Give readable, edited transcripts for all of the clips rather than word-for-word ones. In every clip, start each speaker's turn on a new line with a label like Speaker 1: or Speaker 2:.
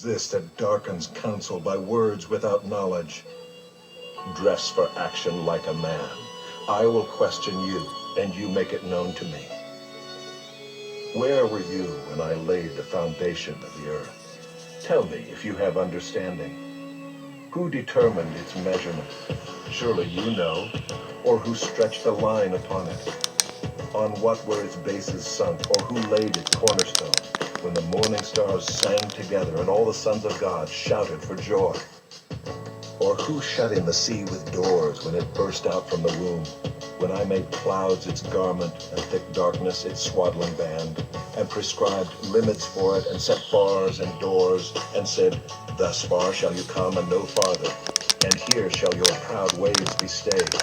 Speaker 1: This that darkens counsel by words without knowledge. Dress for action like a man. I will question you, and you make it known to me. Where were you when I laid the foundation of the earth? Tell me if you have understanding. Who determined its measurement? Surely you know. Or who stretched a line upon it? On what were its bases sunk, or who laid its cornerstone? When the morning stars sang together, and all the sons of God shouted for joy. Or who shut in the sea with doors when it burst out from the womb? When I made clouds its garment, and thick darkness its swaddling band, and prescribed limits for it, and set bars and doors, and said, thus far shall you come and no farther, and here shall your proud waves be stayed.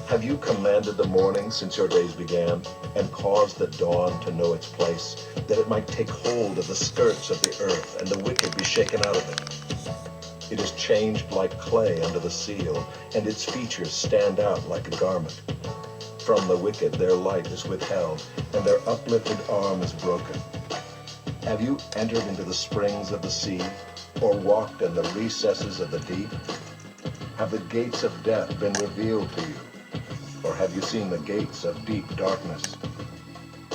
Speaker 1: Have you commanded the morning since your days began, and caused the dawn to know its place, that it might take hold of the skirts of the earth, and the wicked be shaken out of it? It is changed like clay under the seal, and its features stand out like a garment. From the wicked their light is withheld, and their uplifted arm is broken. Have you entered into the springs of the sea, or walked in the recesses of the deep? Have the gates of death been revealed to you, or have you seen the gates of deep darkness?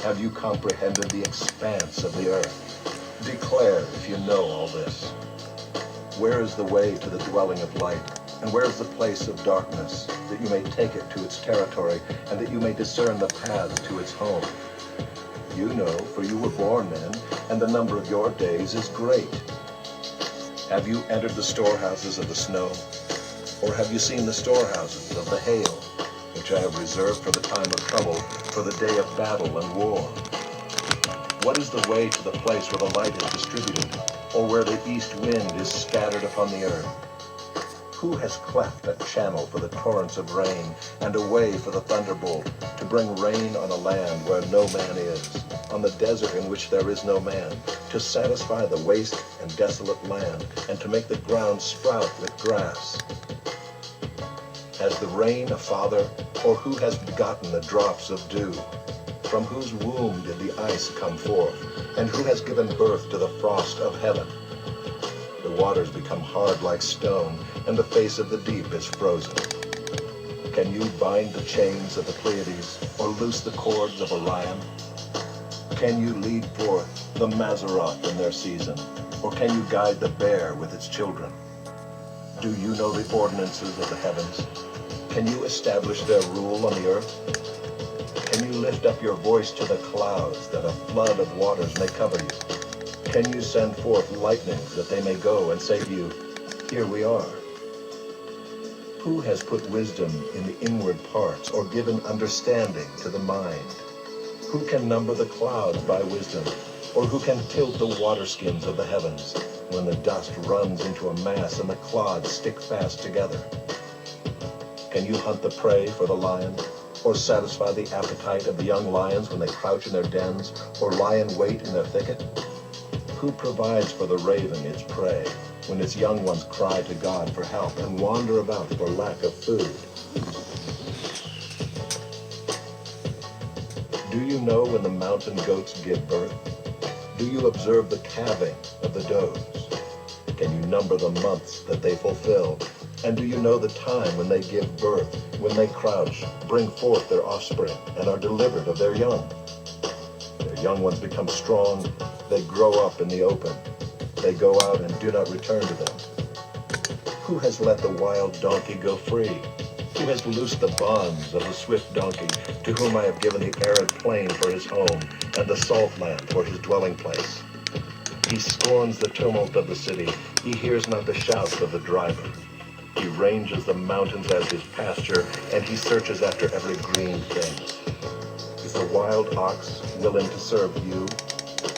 Speaker 1: Have you comprehended the expanse of the earth? Declare if you know all this. Where is the way to the dwelling of light, and where is the place of darkness, that you may take it to its territory, and that you may discern the paths to its home? You know, for you were born then, and the number of your days is great. Have you entered the storehouses of the snow, or have you seen the storehouses of the hail, which I have reserved for the time of trouble, for the day of battle and war? What is the way to the place where the light is distributed, or where the east wind is scattered upon the earth? Who has cleft a channel for the torrents of rain, and a way for the thunderbolt, to bring rain on a land where no man is, on the desert in which there is no man, to satisfy the waste and desolate land, and to make the ground sprout with grass? Has the rain a father, or who has begotten the drops of dew? From whose womb did the ice come forth, and who has given birth to the frost of heaven? The waters become hard like stone, and the face of the deep is frozen. Can you bind the chains of the Pleiades, or loose the cords of Orion? Can you lead forth the Mazzaroth in their season, or can you guide the bear with its children? Do you know the ordinances of the heavens? Can you establish their rule on the earth? Can you lift up your voice to the clouds, that a flood of waters may cover you? Can you send forth lightnings, that they may go and say to you, here we are? Who has put wisdom in the inward parts, or given understanding to the mind? Who can number the clouds by wisdom, or who can tilt the waterskins of the heavens, when the dust runs into a mass and the clods stick fast together? Can you hunt the prey for the lion, or satisfy the appetite of the young lions when they crouch in their dens, or lie in wait in their thicket? Who provides for the raven its prey, when its young ones cry to God for help and wander about for lack of food? Do you know when the mountain goats give birth? Do you observe the calving of the does? Can you number the months that they fulfill? And do you know the time when they give birth, when they crouch, bring forth their offspring, and are delivered of their young? Their young ones become strong, they grow up in the open. They go out and do not return to them. Who has let the wild donkey go free? Who has loosed the bonds of the swift donkey, to whom I have given the arid plain for his home, and the salt land for his dwelling place? He scorns the tumult of the city, he hears not the shouts of the driver. He ranges the mountains as his pasture, and he searches after every green thing. Is the wild ox willing to serve you?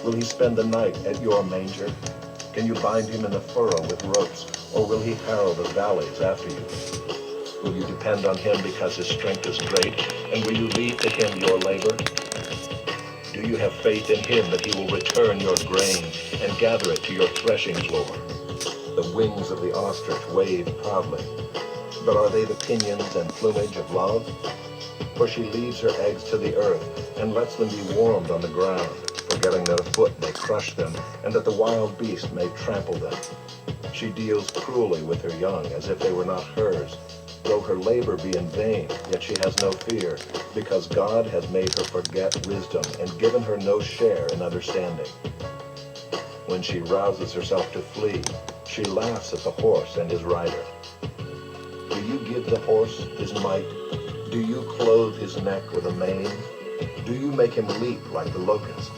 Speaker 1: Will he spend the night at your manger? Can you bind him in the furrow with ropes, or will he harrow the valleys after you? Will you depend on him because his strength is great, and will you leave to him your labor? Do you have faith in him that he will return your grain and gather it to your threshing floor? The wings of the ostrich wave proudly, but are they the pinions and plumage of love? For she leaves her eggs to the earth and lets them be warmed on the ground, forgetting that a foot may crush them, and that the wild beast may trample them. She deals cruelly with her young, as if they were not hers. Though her labor be in vain, yet she has no fear, because God has made her forget wisdom, and given her no share in understanding. When she rouses herself to flee, she laughs at the horse and his rider. Do you give the horse his might? Do you clothe his neck with a mane? Do you make him leap like the locust?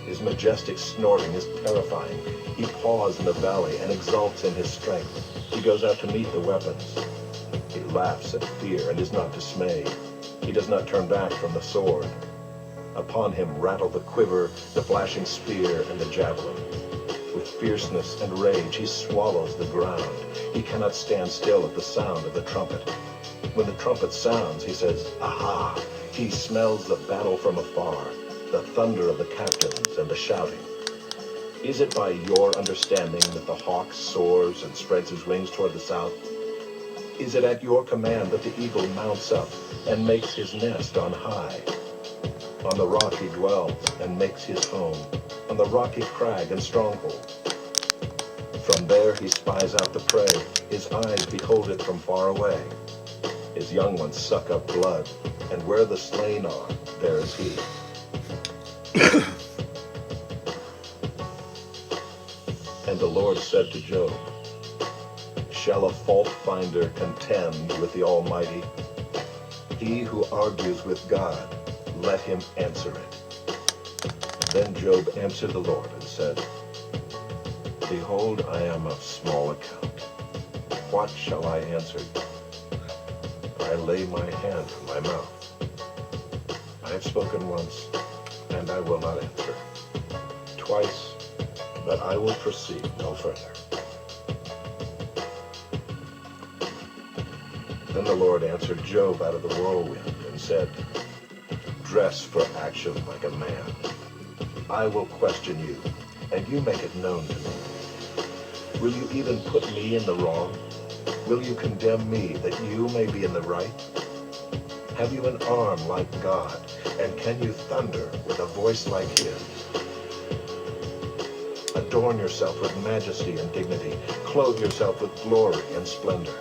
Speaker 1: His majestic snorting is terrifying. He paws in the valley and exults in his strength. He goes out to meet the weapons. He laughs at fear and is not dismayed. He does not turn back from the sword. Upon him rattle the quiver, the flashing spear, and the javelin. With fierceness and rage he swallows the ground. He cannot stand still at the sound of the trumpet. When the trumpet sounds, he says, "Aha!" He smells the battle from afar, the thunder of the captains and the shouting. Is it by your understanding that the hawk soars and spreads his wings toward the south? Is it at your command that the eagle mounts up and makes his nest on high? On the rock he dwells and makes his home, on the rocky crag and stronghold. From there he spies out the prey. His eyes behold it from far away. His young ones suck up blood, and where the slain are, there is he. And the Lord said to Job, shall a fault finder contend with the Almighty? He who argues with God, let him answer it. Then Job answered the Lord and said, behold, I am of small account. What shall I answer? I lay my hand on my mouth. I have spoken once, and I will not answer. Twice, but I will proceed no further. Then the Lord answered Job out of the whirlwind and said, dress for action like a man. I will question you, and you make it known to me. Will you even put me in the wrong? Will you condemn me that you may be in the right? Have you an arm like God, and can you thunder with a voice like his? Adorn yourself with majesty and dignity. Clothe yourself with glory and splendor.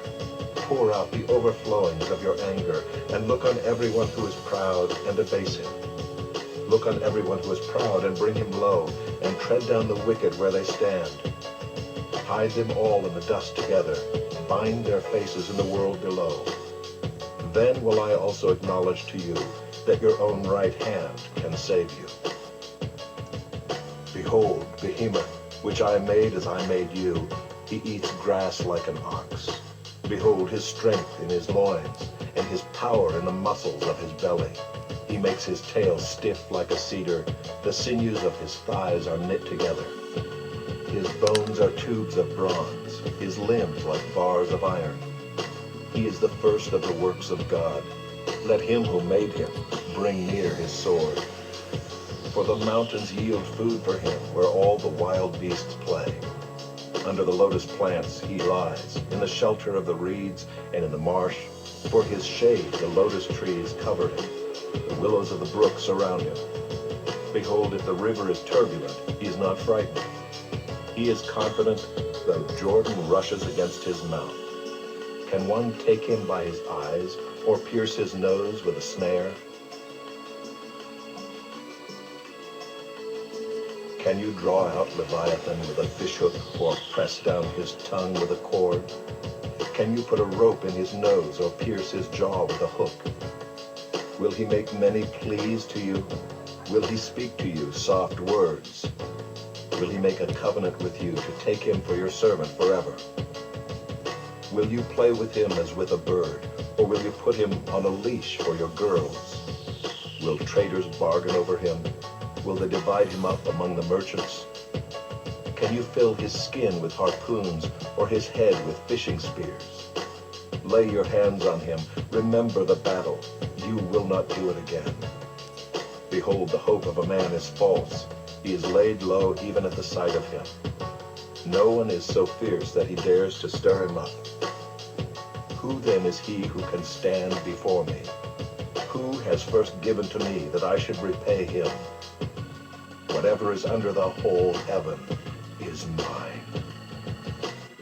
Speaker 1: Pour out the overflowings of your anger, and look on everyone who is proud and abase him. Look on everyone who is proud and bring him low, and tread down the wicked where they stand. Hide them all in the dust together. Bind their faces in the world below. Then will I also acknowledge to you that your own right hand can save you. Behold, Behemoth, which I made as I made you, he eats grass like an ox. Behold his strength in his loins, and his power in the muscles of his belly. He makes his tail stiff like a cedar. The sinews of his thighs are knit together. His bones are tubes of bronze, his limbs like bars of iron. He is the first of the works of God. Let him who made him bring near his sword. For the mountains yield food for him, where all the wild beasts play. Under the lotus plants he lies, in the shelter of the reeds and in the marsh. For his shade the lotus trees cover him. The willows of the brook surround him. Behold, if the river is turbulent, he is not frightened. He is confident, though Jordan rushes against his mouth. Can one take him by his eyes, or pierce his nose with a snare? Can you draw out Leviathan with a fishhook, or press down his tongue with a cord? Can you put a rope in his nose, or pierce his jaw with a hook? Will he make many pleas to you? Will he speak to you soft words? Will he make a covenant with you to take him for your servant forever? Will you play with him as with a bird, or will you put him on a leash for your girls? Will traders bargain over him? Will they divide him up among the merchants? Can you fill his skin with harpoons, or his head with fishing spears? Lay your hands on him. Remember the battle. You will not do it again. Behold, the hope of a man is false. He is laid low even at the sight of him. No one is so fierce that he dares to stir him up. Who then is he who can stand before me? Who has first given to me that I should repay him? Whatever is under the whole heaven is mine.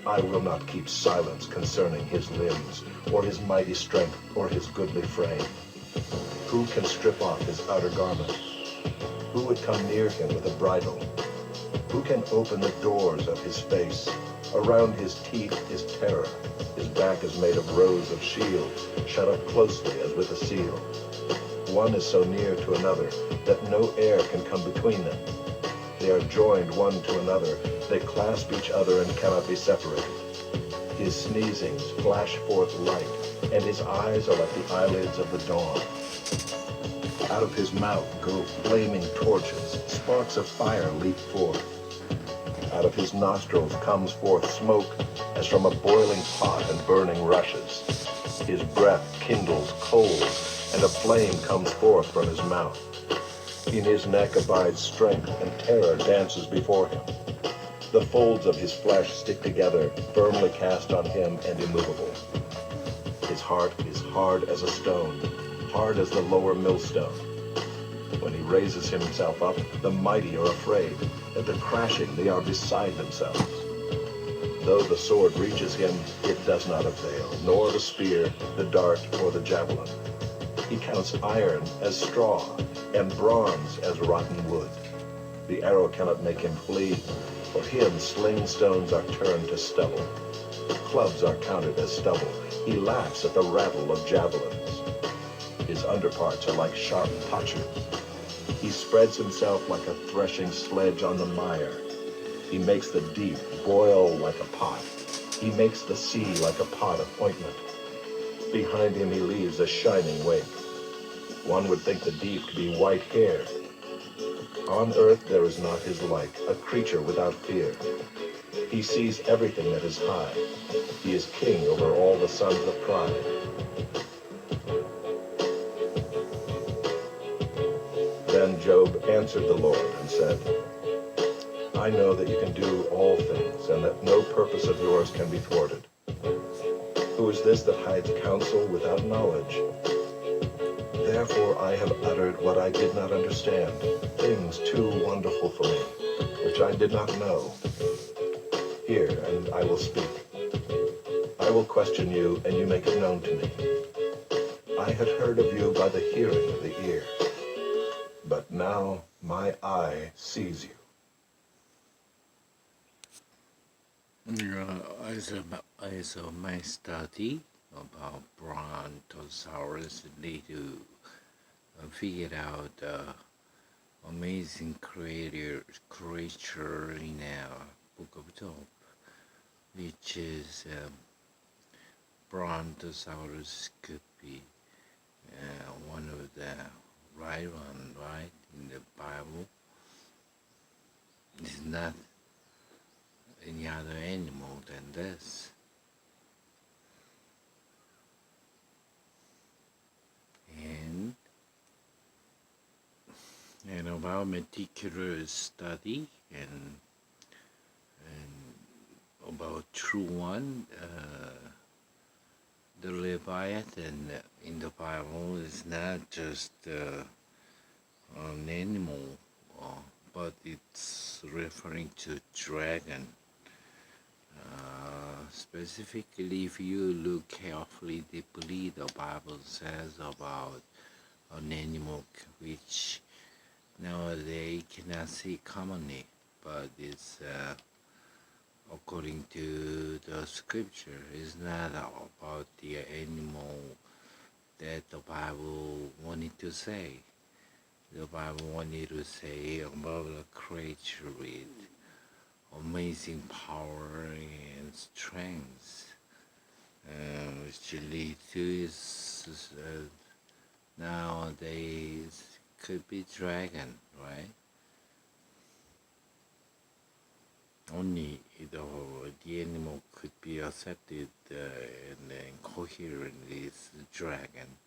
Speaker 1: I will not keep silence concerning his limbs, or his mighty strength, or his goodly frame. Who can strip off his outer garment? Who would come near him with a bridle? Who can open the doors of his face? Around his teeth is terror. His back is made of rows of shields, shut up closely as with a seal. One is so near to another that no air can come between them. They are joined one to another. They clasp each other and cannot be separated. His sneezings flash forth light, and his eyes are like the eyelids of the dawn. Out of his mouth go flaming torches. Sparks of fire leap forth. Out of his nostrils comes forth smoke as from a boiling pot and burning rushes. His breath kindles coals, and a flame comes forth from his mouth. In his neck abides strength, and terror dances before him. The folds of his flesh stick together, firmly cast on him and immovable. His heart is hard as a stone, hard as the lower millstone. When he raises himself up, the mighty are afraid. At the crashing, they are beside themselves. Though the sword reaches him, it does not avail, nor the spear, the dart, or the javelin. He counts iron as straw, and bronze as rotten wood. The arrow cannot make him flee. For him, sling stones are turned to stubble. Clubs are counted as stubble. He laughs at the rattle of javelins. His underparts are like sharp potsherds. He spreads himself like a threshing sledge on the mire. He makes the deep boil like a pot. He makes the sea like a pot of ointment. Behind him he leaves a shining wake. One would think the deep to be white-haired. On earth there is not his like, a creature without fear. He sees everything that is high. He is king over all the sons of pride. Then Job answered the Lord and said, I know that you can do all things, and that no purpose of yours can be thwarted. Who is this that hides counsel without knowledge? Therefore I have uttered what I did not understand, things too wonderful for me, which I did not know. Hear, and I will speak. I will question you, and you make it known to me. I had heard of you by the hearing of the ear, but now my eye sees you.
Speaker 2: As my study about Brontosaurus need to figure out the amazing creature in our Book of Job, which is Brontosaurus could be one of the right one, right, in the Bible. It's not any other animal than this. And about meticulous study and about true one, the Leviathan in the Bible is not just an animal, but it's referring to dragon. Specifically, if you look carefully, deeply, the Bible says about an animal which nowadays cannot see commonly, but it's according to the scripture, it's not about the animal that the Bible wanted to say. The Bible wanted to say about a creature with amazing power and strength, which lead to nowadays could be dragon, right? Only the animal could be accepted and coherent is dragon.